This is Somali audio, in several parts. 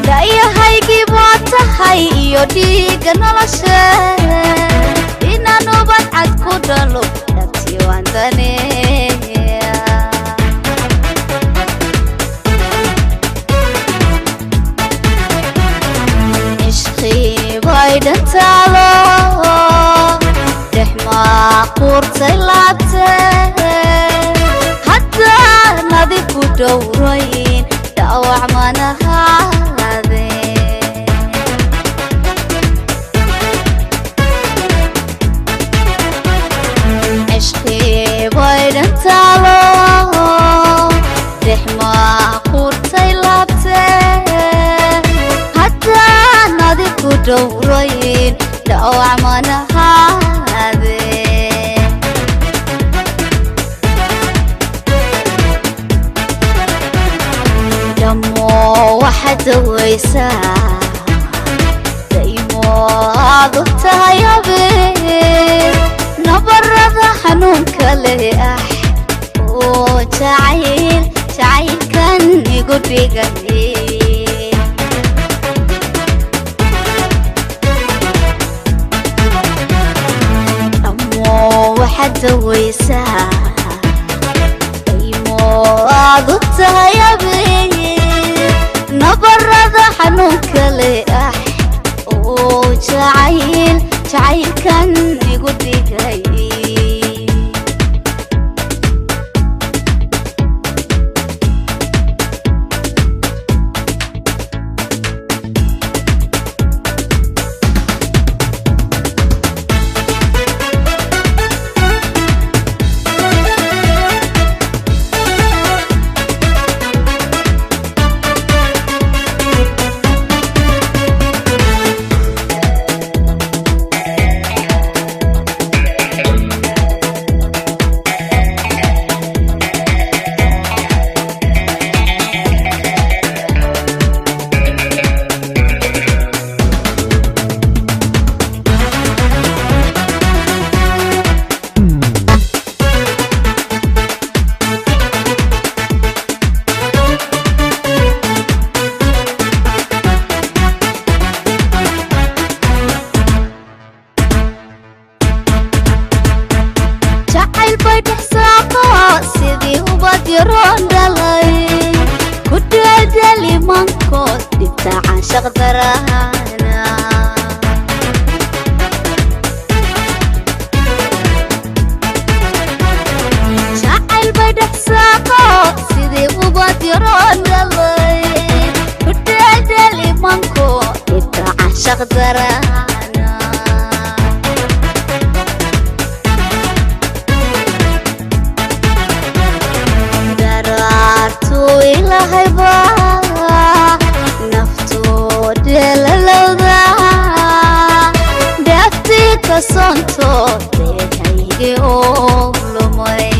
dayahaygi baatahay iyo dhiiga nolosha inaan ubad cad ku dhalo dhabtii waan daneeya ishqii bay dhantaalo dexmaa quurtay laabtee haddaan adigu dhowrayn dhaawac manahaade ishqii bay dhantaalo dexmaa quurtay laabtee haddaan adigu dhowrayn dhaawac manahaade damo waxaad dawaysaa daymo aad u tahay habeen nabarada xanuunka leh oo jacaylkan igu dhigay damo waxaad dawaysaa daymo aad u tahay habeen nabarada xanuunka leh oo jacaylkan igu dhigay sidii ubad yaroon dhalay ku dhaadali mankood dhibta caashaq darahana jacayl bay dhexsaaqo sidii ubad yaroon dhalay ku dhaadali mankood dhibta caashaq darahana ilahay baa naftoode lalowda dhaaftii ka soonto deehaygi oo lumay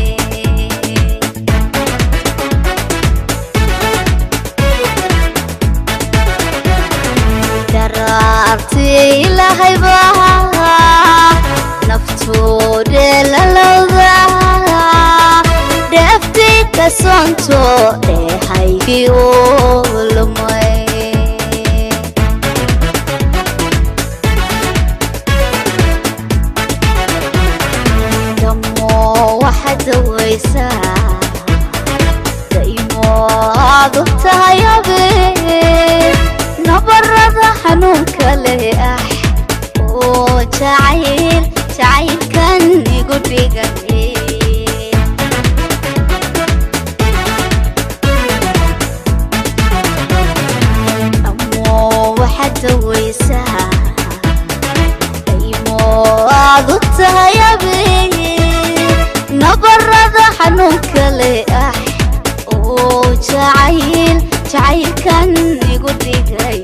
daraartii ilahay baa naftoode lalowda dhaaftii ka soonto deehaygi oo lumay damo waxaad dawaysaa daymo aad u tahay habeen nabarada xanuunka leh oo jacaylkan igu dhigay waxaad dawaysaa daymo aad u tahay habeen nabarada xanuunka leh oo jacaylkan igu dhigay